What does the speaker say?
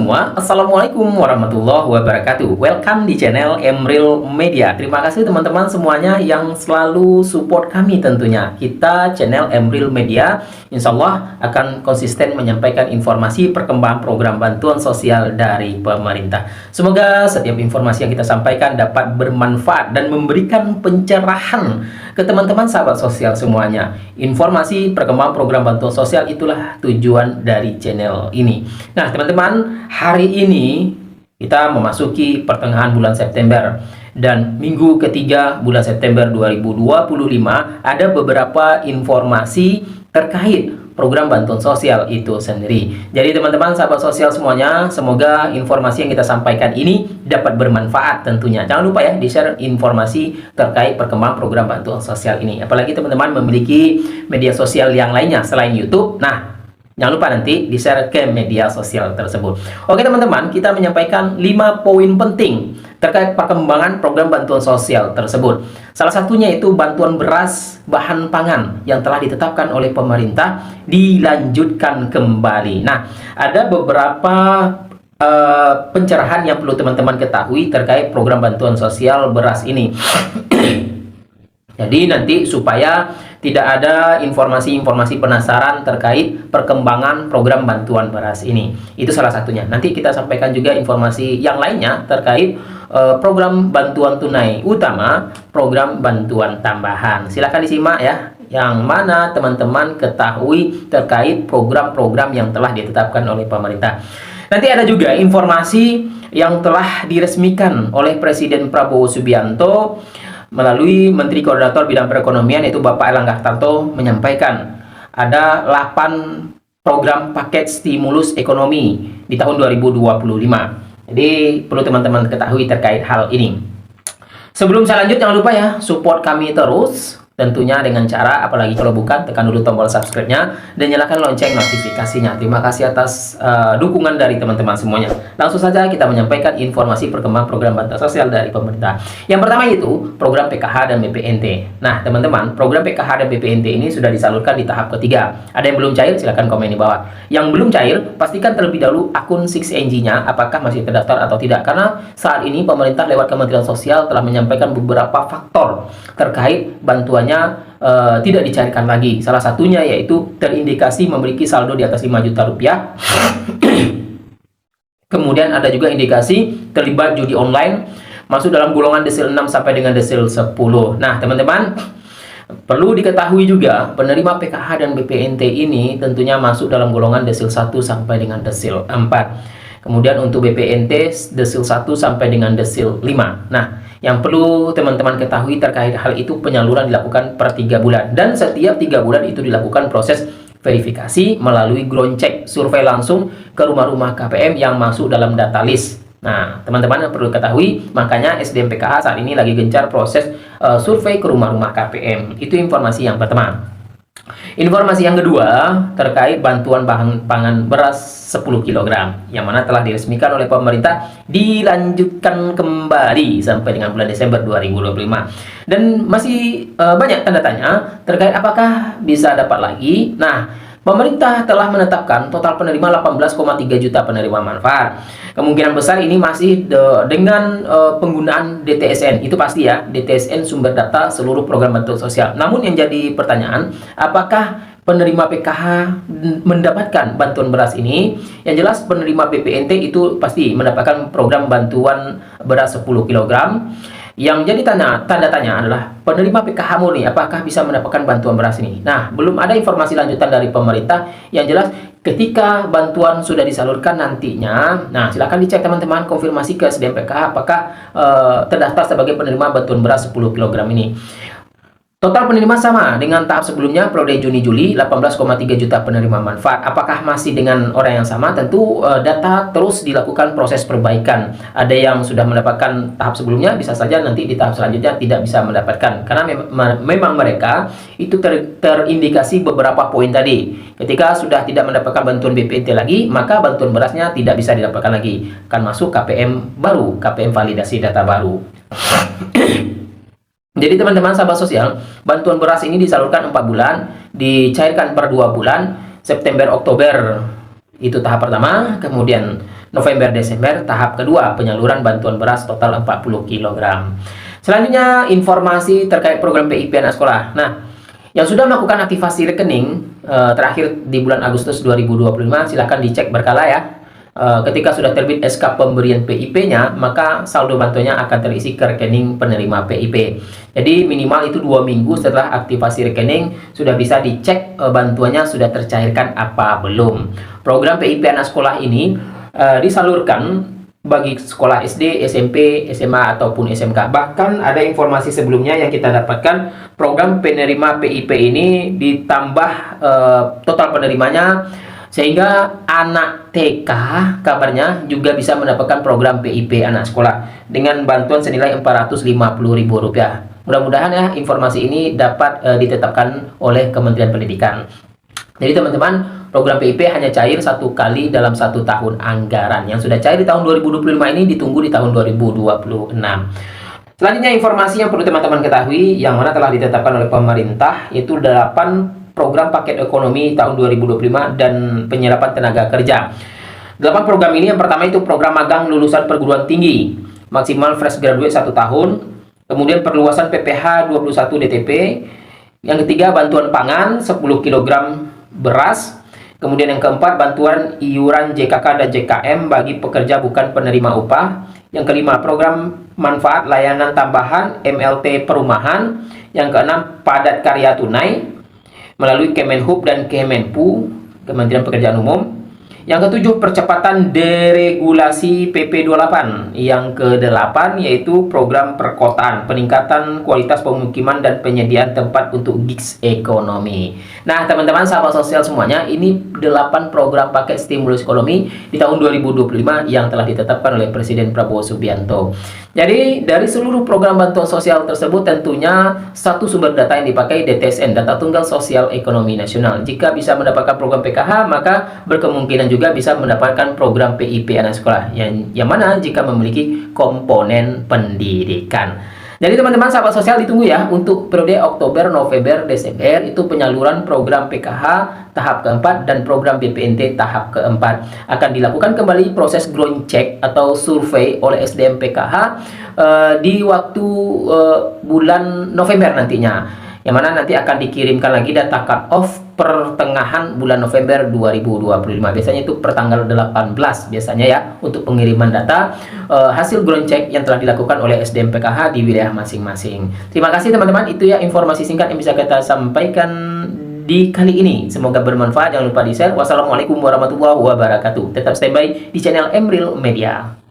semua, Assalamualaikum warahmatullahi wabarakatuh. Welcome di channel Emril Media. Terima kasih teman-teman semuanya yang selalu support kami tentunya. Kita channel Emril Media, insya Allah akan konsisten menyampaikan informasi perkembangan program bantuan sosial dari pemerintah. Semoga setiap informasi yang kita sampaikan dapat bermanfaat dan memberikan pencerahan ke teman-teman sahabat sosial semuanya. Informasi perkembangan program bantuan sosial itulah tujuan dari channel ini. Nah teman-teman, hari ini kita memasuki pertengahan bulan September dan minggu ketiga bulan September 2025 ada beberapa informasi terkait program bantuan sosial itu sendiri. Jadi teman-teman sahabat sosial semuanya, semoga informasi yang kita sampaikan ini dapat bermanfaat tentunya. Jangan lupa ya di-share informasi terkait perkembangan program bantuan sosial ini. Apalagi teman-teman memiliki media sosial yang lainnya selain YouTube. Nah, jangan lupa nanti di-share ke media sosial tersebut. Oke teman-teman, kita menyampaikan 5 poin penting terkait perkembangan program bantuan sosial tersebut. Salah satunya itu bantuan beras bahan pangan yang telah ditetapkan oleh pemerintah dilanjutkan kembali. Nah, ada beberapa pencerahan yang perlu teman-teman ketahui terkait program bantuan sosial beras ini. Jadi nanti supaya tidak ada informasi-informasi penasaran terkait perkembangan program bantuan beras ini. Itu salah satunya. Nanti kita sampaikan juga informasi yang lainnya terkait program bantuan tunai utama, program bantuan tambahan. Silahkan disimak ya, yang mana teman-teman ketahui terkait program-program yang telah ditetapkan oleh pemerintah. Nanti ada juga informasi yang telah diresmikan oleh Presiden Prabowo Subianto melalui Menteri Koordinator Bidang Perekonomian yaitu Bapak Erlangga Hartarto menyampaikan ada 8 program paket stimulus ekonomi di tahun 2025. Jadi perlu teman-teman ketahui terkait hal ini. Sebelum saya lanjut, jangan lupa ya support kami terus tentunya dengan cara, apalagi kalau bukan, tekan dulu tombol subscribe-nya dan nyalakan lonceng notifikasinya. Terima kasih atas dukungan dari teman-teman semuanya. Langsung saja kita menyampaikan informasi perkembangan program bantuan sosial dari pemerintah. Yang pertama itu program PKH dan BPNT. Nah teman-teman, program PKH dan BPNT ini sudah disalurkan di tahap ketiga. Ada yang belum cair? Silahkan komen di bawah. Yang belum cair, pastikan terlebih dahulu akun 6NG-nya apakah masih terdaftar atau tidak. Karena saat ini pemerintah lewat Kementerian Sosial telah menyampaikan beberapa faktor terkait bantuan tidak dicairkan lagi. Salah satunya yaitu terindikasi memiliki saldo di atas 5 juta rupiah. Kemudian ada juga indikasi terlibat judi online, masuk dalam golongan desil 6 sampai dengan desil 10. Nah teman-teman, perlu diketahui juga penerima PKH dan BPNT ini tentunya masuk dalam golongan desil 1 sampai dengan desil 4. Kemudian untuk BPNT desil 1 sampai dengan desil 5. Nah, yang perlu teman-teman ketahui terkait hal itu, penyaluran dilakukan per 3 bulan. Dan setiap 3 bulan itu dilakukan proses verifikasi melalui ground check, survei langsung ke rumah-rumah KPM yang masuk dalam data list. Nah, teman-teman perlu ketahui, makanya SDM PKH saat ini lagi gencar proses survei ke rumah-rumah KPM. Itu informasi yang pertama. Informasi yang kedua terkait bantuan bahan pangan beras 10 kg yang mana telah diresmikan oleh pemerintah dilanjutkan kembali sampai dengan bulan Desember 2025 dan masih banyak tanda tanya terkait apakah bisa dapat lagi. Nah, pemerintah telah menetapkan total penerima 18,3 juta penerima manfaat. Kemungkinan besar ini masih dengan penggunaan DTSN. Itu pasti ya, DTSN sumber data seluruh program bantuan sosial. Namun yang jadi pertanyaan, apakah penerima PKH mendapatkan bantuan beras ini? Yang jelas penerima BPNT itu pasti mendapatkan program bantuan beras 10 kg. Yang jadi tanda tanya adalah penerima PKH murni apakah bisa mendapatkan bantuan beras ini. Nah, belum ada informasi lanjutan dari pemerintah. Yang jelas ketika bantuan sudah disalurkan nantinya, nah silakan dicek teman-teman, konfirmasi ke SDM PKH apakah terdaftar sebagai penerima bantuan beras 10 kg ini. Total penerima sama dengan tahap sebelumnya periode Juni-Juli, 18,3 juta penerima manfaat. Apakah masih dengan orang yang sama? Tentu data terus dilakukan proses perbaikan. Ada yang sudah mendapatkan tahap sebelumnya, bisa saja nanti di tahap selanjutnya tidak bisa mendapatkan. Karena memang mereka itu terindikasi beberapa poin tadi. Ketika sudah tidak mendapatkan bantuan BPNT lagi, maka bantuan berasnya tidak bisa didapatkan lagi. Akan masuk KPM baru, KPM validasi data baru. Jadi teman-teman sahabat sosial, bantuan beras ini disalurkan 4 bulan, dicairkan per 2 bulan, September, Oktober itu tahap pertama, kemudian November-Desember tahap kedua penyaluran bantuan beras total 40 kg. Selanjutnya informasi terkait program PIP anak sekolah. Nah, yang sudah melakukan aktivasi rekening terakhir di bulan Agustus 2025 silahkan dicek berkala ya. Ketika sudah terbit SK pemberian PIP-nya, maka saldo bantuannya akan terisi ke rekening penerima PIP. Jadi minimal itu 2 minggu setelah aktivasi rekening sudah bisa dicek bantuannya sudah tercairkan apa belum. Program PIP anak sekolah ini disalurkan bagi sekolah SD, SMP, SMA, ataupun SMK. Bahkan ada informasi sebelumnya yang kita dapatkan, program penerima PIP ini ditambah total penerimanya, sehingga anak TK kabarnya juga bisa mendapatkan program PIP anak sekolah dengan bantuan senilai Rp450.000. Mudah-mudahan ya informasi ini dapat ditetapkan oleh Kementerian Pendidikan. Jadi teman-teman, program PIP hanya cair 1 kali dalam 1 tahun anggaran. Yang sudah cair di tahun 2025 ini ditunggu di tahun 2026. Selanjutnya informasi yang perlu teman-teman ketahui yang mana telah ditetapkan oleh pemerintah, yaitu 8 program paket ekonomi tahun 2025 dan penyerapan tenaga kerja. 8 program ini yang pertama itu program magang lulusan perguruan tinggi, maksimal fresh graduate 1 tahun. Kemudian perluasan PPh 21 DTP. Yang ketiga bantuan pangan 10 kg beras. Kemudian yang keempat bantuan iuran JKK dan JKM bagi pekerja bukan penerima upah. Yang kelima program manfaat layanan tambahan MLT perumahan. Yang keenam padat karya tunai melalui Kemenhub dan Kemenpu, Kementerian Pekerjaan Umum. Yang ketujuh, percepatan deregulasi PP 28. Yang kedelapan, yaitu program perkotaan, peningkatan kualitas pemukiman dan penyediaan tempat untuk gigs ekonomi. Nah, teman-teman sahabat sosial semuanya, ini 8 program paket stimulus ekonomi di tahun 2025 yang telah ditetapkan oleh Presiden Prabowo Subianto. Jadi, dari seluruh program bantuan sosial tersebut tentunya satu sumber data yang dipakai DTSN, Data Tunggal Sosial Ekonomi Nasional. Jika bisa mendapatkan program PKH, maka berkemungkinan juga bisa mendapatkan program PIP anak sekolah yang mana jika memiliki komponen pendidikan. Jadi teman-teman sahabat sosial ditunggu ya untuk periode Oktober, November, Desember itu penyaluran program PKH tahap keempat dan program BPNT tahap keempat. Akan dilakukan kembali proses ground check atau survei oleh SDM PKH di waktu bulan November nantinya. Yang mana nanti akan dikirimkan lagi data cut off pertengahan bulan November 2025. Biasanya itu pertanggal 18 biasanya ya untuk pengiriman data hasil ground check yang telah dilakukan oleh SDM PKH di wilayah masing-masing. Terima kasih teman-teman, itu ya informasi singkat yang bisa kita sampaikan di kali ini. Semoga bermanfaat, jangan lupa di share. Wassalamualaikum warahmatullahi wabarakatuh. Tetap standby di channel Emril Media.